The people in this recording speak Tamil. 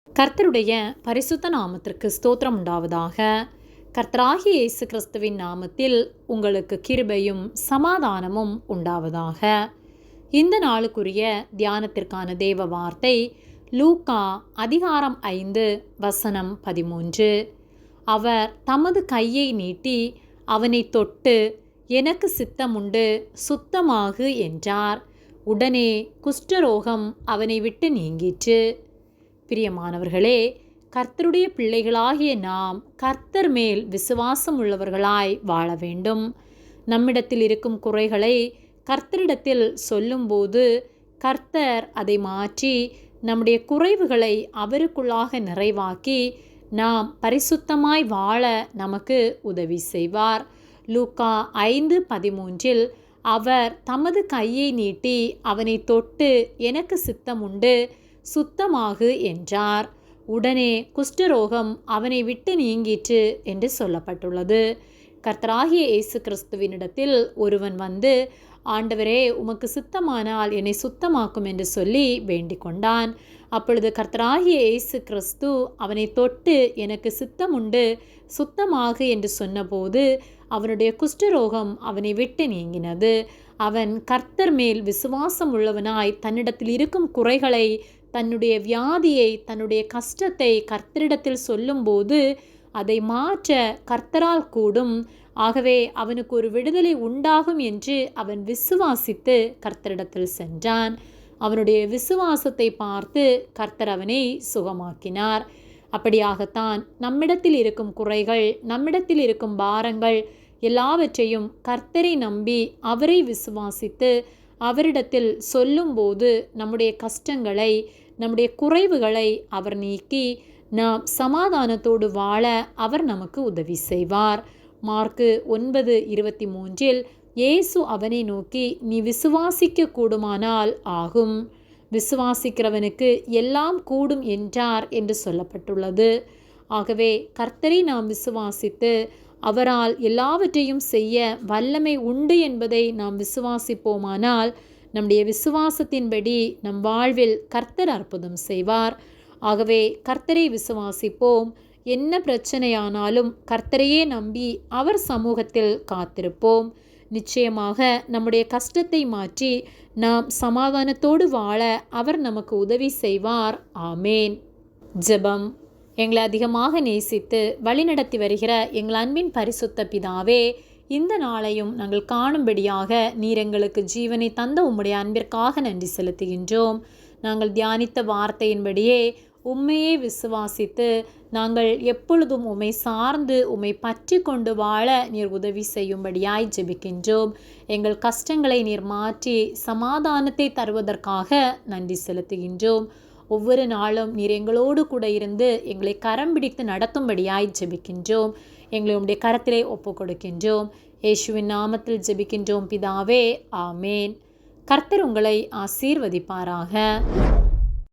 கர்த்தருடைய பரிசுத்த நாமத்திற்கு ஸ்தோத்திரம் உண்டாவதாக. கர்த்தராகிய இயேசு கிறிஸ்துவின் நாமத்தில் உங்களுக்கு கிருபையும் சமாதானமும் உண்டாவதாக. இந்த நாளுக்குரிய தியானத்திற்கான தேவ வார்த்தை லூக்கா அதிகாரம் 5 வசனம் 13. அவர் தமது கையை நீட்டி அவனை தொட்டு, எனக்கு சித்தமுண்டு, சுத்தமாகு என்றார். உடனே குஷ்டரோகம் அவனை விட்டு நீங்கிற்று. பிரியமானவர்களே, கர்த்தருடைய பிள்ளைகளாகிய நாம் கர்த்தர் மேல் விசுவாசம் உள்ளவர்களாய் வாழ வேண்டும். நம்மிடத்தில் இருக்கும் குறைகளை கர்த்தரிடத்தில் சொல்லும்போது கர்த்தர் அதை மாற்றி நம்முடைய குறைவுகளை அவருக்குள்ளாக நிறைவாக்கி நாம் பரிசுத்தமாய் வாழ நமக்கு உதவி செய்வார். லூக்கா 5:13 அவர் தமது கையை நீட்டி அவனை தொட்டு, எனக்கு சித்தமுண்டு, சுத்தமாகு என்றார். உடனே குஷ்டரோகம் அவனை விட்டு நீங்கிற்று என்று சொல்லப்பட்டுள்ளது. கர்த்தராகிய இயேசு கிறிஸ்துவினிடத்தில் ஒருவன் வந்து, ஆண்டவரே, உமக்கு சித்தமானால் என்னை சுத்தமாக்கும் என்று சொல்லி வேண்டிக் கொண்டான். அப்பொழுது கர்த்தராகிய இயேசு கிறிஸ்து அவனை தொட்டு, எனக்கு சித்தமுண்டு, சுத்தமாகு என்று சொன்னபோது அவனுடைய குஷ்டரோகம் அவனை விட்டு நீங்கினது. அவன் கர்த்தர் மேல் விசுவாசம் உள்ளவனாய் தன்னிடத்தில் இருக்கும் குறைகளை, தன்னுடைய வியாதியை, தன்னுடைய கஷ்டத்தை கர்த்தரிடத்தில் சொல்லும்போது அதை மாற்ற கர்த்தரால் கூடும். ஆகவே அவனுக்கு ஒரு விடுதலை உண்டாகும் என்று அவன் விசுவாசித்து கர்த்தரிடத்தில் சென்றான். அவனுடைய விசுவாசத்தை பார்த்து கர்த்தர் அவனை சுகமாக்கினார். அப்படியாகத்தான் நம்மிடத்தில் இருக்கும் குறைகள், நம்மிடத்தில் இருக்கும் பாரங்கள் எல்லாவற்றையும் கர்த்தரை நம்பி அவரை விசுவாசித்து அவரிடத்தில் சொல்லும்போது நம்முடைய கஷ்டங்களை, நம்முடைய குறைவுகளை அவர் நீக்கி நாம் சமாதானத்தோடு வாழ அவர் நமக்கு உதவி செய்வார். மார்க்கு 9:23 இயேசு அவனை நோக்கி, நீ விசுவாசிக்க கூடுமானால் ஆகும், விசுவாசிக்கிறவனுக்கு எல்லாம் கூடும் என்றார் என்று சொல்லப்பட்டுள்ளது. ஆகவே கர்த்தரை நாம் விசுவாசித்து அவரால் எல்லாவற்றையும் செய்ய வல்லமை உண்டு என்பதை நாம் விசுவாசிப்போமானால் நம்முடைய விசுவாசத்தின்படி நம் வாழ்வில் கர்த்தர் அற்புதம் செய்வார். ஆகவே கர்த்தரை விசுவாசிப்போம். என்ன பிரச்சனையானாலும் கர்த்தரையே நம்பி அவர் சமூகத்தில் காத்திருப்போம். நிச்சயமாக நம்முடைய கஷ்டத்தை மாற்றி நாம் சமாதானத்தோடு வாழ அவர் நமக்கு உதவி செய்வார். ஆமேன். ஜெபம். எங்களை அதிகமாக நேசித்து வழிநடத்தி வருகிற எங்கள் அன்பின் பரிசுத்த பிதாவே, இந்த நாளையும் நாங்கள் காணும்படியாக நீர் எங்களுக்கு ஜீவனை தந்த உம்முடைய அன்பிற்காக நன்றி செலுத்துகின்றோம். நாங்கள் தியானித்த வார்த்தையின்படியே உம்மையே விசுவாசித்து நாங்கள் எப்பொழுதும் உம்மை சார்ந்து உம்மை பற்றி கொண்டு வாழ நீர் உதவி செய்யும்படியாய் ஜெபிக்கின்றோம். எங்கள் கஷ்டங்களை நீர் மாற்றி சமாதானத்தை தருவதற்காக நன்றி செலுத்துகின்றோம். ஒவ்வொரு நாளும் நீர் எங்களோடு கூட இருந்து எங்களை கரம் பிடித்து நடத்தும்படியாய் ஜெபிக்கின்றோம். எங்களை உம்முடைய கரத்திலே ஒப்பு கொடுக்கின்றோம். இயேசுவின் நாமத்தில் ஜெபிக்கின்றோம் பிதாவே. ஆமேன். கர்த்தர் உங்களை ஆசீர்வதிப்பாராக.